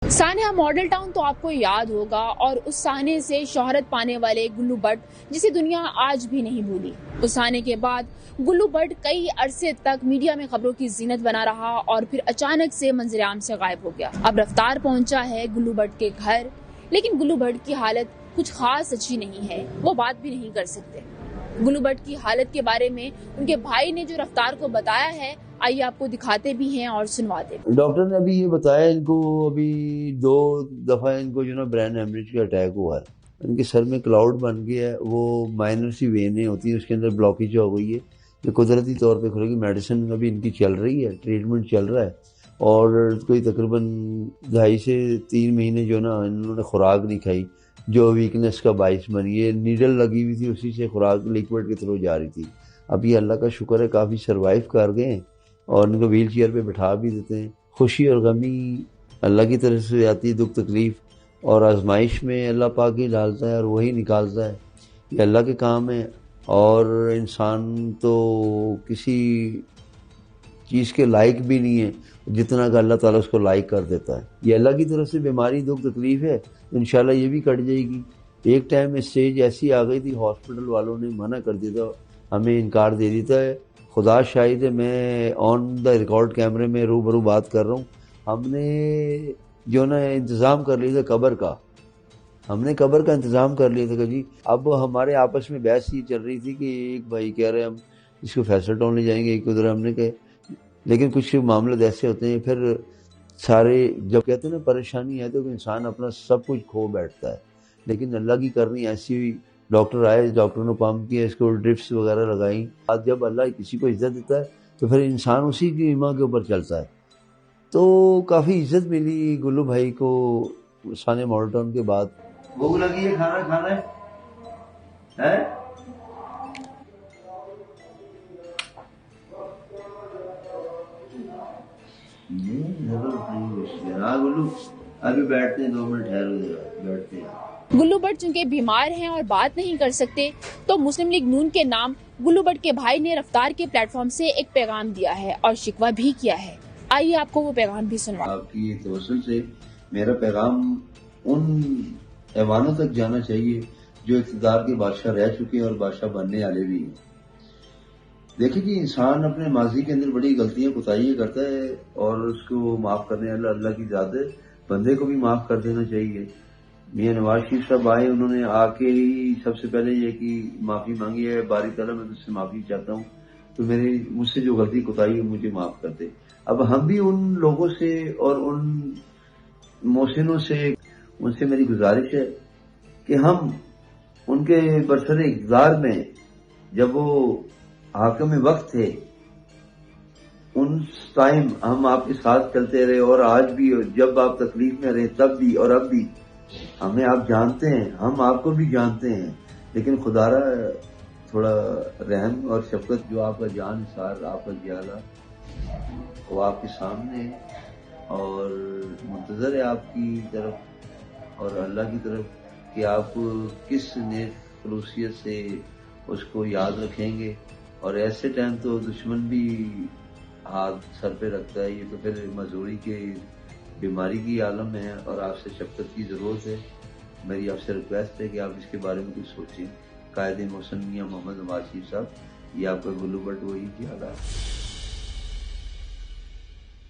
Sania model town तो आपको याद होगा, और उस साने से शोहरत पाने वाले गुल्लू भट्ट, जिसे दुनिया आज भी नहीं भूली। उस साने के बाद गुल्लू भट्ट कई अरसे तक मीडिया में खबरों की जीनत बना रहा और फिर अचानक से मंजर आम से गायब हो गया। अब रफ्तार पहुंचा है गुल्लू भट्ट के घर, लेकिन गुल्लू भट्ट की हालत कुछ खास अच्छी नहीं है। वो बात भी नहीं कर सकते। गुल्लू भट्ट की हालत के बारे में उनके भाई ने जो रफ्तार को बताया है, आइए आपको दिखाते भी हैं और सुनवाते भी। डॉक्टर ने अभी ये बताया इनको, अभी 2 दफा इनको जो ना ब्रेन हेमरेज का अटैक हुआ है। इनके सर में क्लाउड बन गया है, वो माइनर सी वेनें होती है, उसके अंदर ब्लॉकेज हो गई है, जो कुदरती तौर पे खुलेगी। मेडिसिन अभी इनकी चल रही है, ट्रीटमेंट चल रहा है, और कोई तकरीबन 2.5 से 3 महीने जो ना इन्होंने खुराक नहीं खाई, जो वीकनेस का बाइस बनी है। नीडल लगी हुई थी, उसी से खुराक लिक्विड के थ्रू जा रही थी। अभी अल्लाह का शुक्र है काफ़ी सर्वाइव कर गए हैं, और उनको व्हील चेयर पे बिठा भी देते हैं। खुशी और गमी अल्लाह की तरफ से आती है, दुख तकलीफ और आजमाइश में अल्लाह पाक ही डालता है और वही निकालता है। ये अल्लाह के काम है, और इंसान तो किसी चीज़ के लायक भी नहीं है जितना कि अल्लाह ताला उसको लायक कर देता है। ये अल्लाह की तरफ से बीमारी दुख तकलीफ है, इंशाल्लाह ये भी कट जाएगी। एक टाइम में स्टेज ऐसी आ गई थी, हॉस्पिटल वालों ने मना कर दिया था, हमें इनकार दे दिया है। खुदा शाहिद है, मैं ऑन द रिकॉर्ड कैमरे में रूबरू बात कर रहा हूँ। हमने जो ना इंतज़ाम कर लिया था कब्र का, हमने कब्र का इंतज़ाम कर लिया था कि जी। अब हमारे आपस में बहस ये चल रही थी कि एक भाई कह रहे हम इसको फैसल टाउन ले जाएंगे, एक उधर हमने कहे, लेकिन कुछ मामले ऐसे होते हैं फिर सारे, जब कहते हैं ना परेशानी है तो इंसान अपना सब कुछ खो बैठता है। लेकिन अल्लाह की करनी ऐसी हुई, डॉक्टर आए, डॉक्टर ने पंप किया, इसको ड्रिप्स वगैरह लगाई। आज जब अल्लाह किसी को इज्जत देता है तो फिर इंसान उसी की ईमान के ऊपर चलता है। तो काफ़ी इज्जत मिली गुल्लू भाई को साने मॉडल टाउन के बाद। भूख लगी है, खाना खाना है? हाँ गुल्लू, अभी बैठते हैं, 2 मिनट ठहरो, बैठते हैं। गुल्लू भट्ट चूंकि बीमार हैं और बात नहीं कर सकते, तो मुस्लिम लीग नून के नाम गुल्लू भट्ट के भाई ने रफ्तार के प्लेटफॉर्म से एक पैगाम दिया है और शिकवा भी किया है। आइए आपको वो पैगाम भी सुनवा। आपकी तवज्जुह से मेरा पैगाम उन ऐवानों तक जाना चाहिए जो इक़्तिदार के बादशाह रह चुके हैं और बादशाह बनने वाले भी हैं। देखिए कि इंसान अपने माजी के अंदर बड़ी गलतियां कोताहियां करता है, और उसको माफ करने वाला अल्लाह की ज़ात है, बंदे को भी माफ कर देना चाहिए। मियां नवाज शरीफ साहब आए, उन्होंने आके ही सबसे पहले ये कि माफी मांगी है, बारी ताला मैं तुझसे माफी चाहता हूँ, तो मुझसे जो गलती कोताही है मुझे माफ कर दे। अब हम भी उन लोगों से और उन मोहसिनों से, उनसे मेरी गुजारिश है कि हम उनके बरसरे इक़्तिदार में जब वो हाकिम वक्त थे, उन टाइम हम आपके साथ चलते रहे, और आज भी जब आप तकलीफ में रहे तब भी और अब भी हमें आप जानते हैं, हम आपको भी जानते हैं। लेकिन खुदारा थोड़ा रहम और शफकत, जो आपका जान सार, आपका जियाला, वो आपके सामने है, और मुंतजर है आपकी तरफ और अल्लाह की तरफ कि आप किस नेक खलूसियत से उसको याद रखेंगे। और ऐसे टाइम तो दुश्मन भी हाथ सर पे रखता है, ये तो फिर मजदूरी के बीमारी की आलम है, और आपसे शफकत की ज़रूरत है। मेरी आपसे रिक्वेस्ट है कि आप इसके बारे में कुछ सोचें। कायदे मोहसिन मियां मोहम्मद नवाज शरीफ साहब, ये आपका गुल्लू भट्ट वही किया है।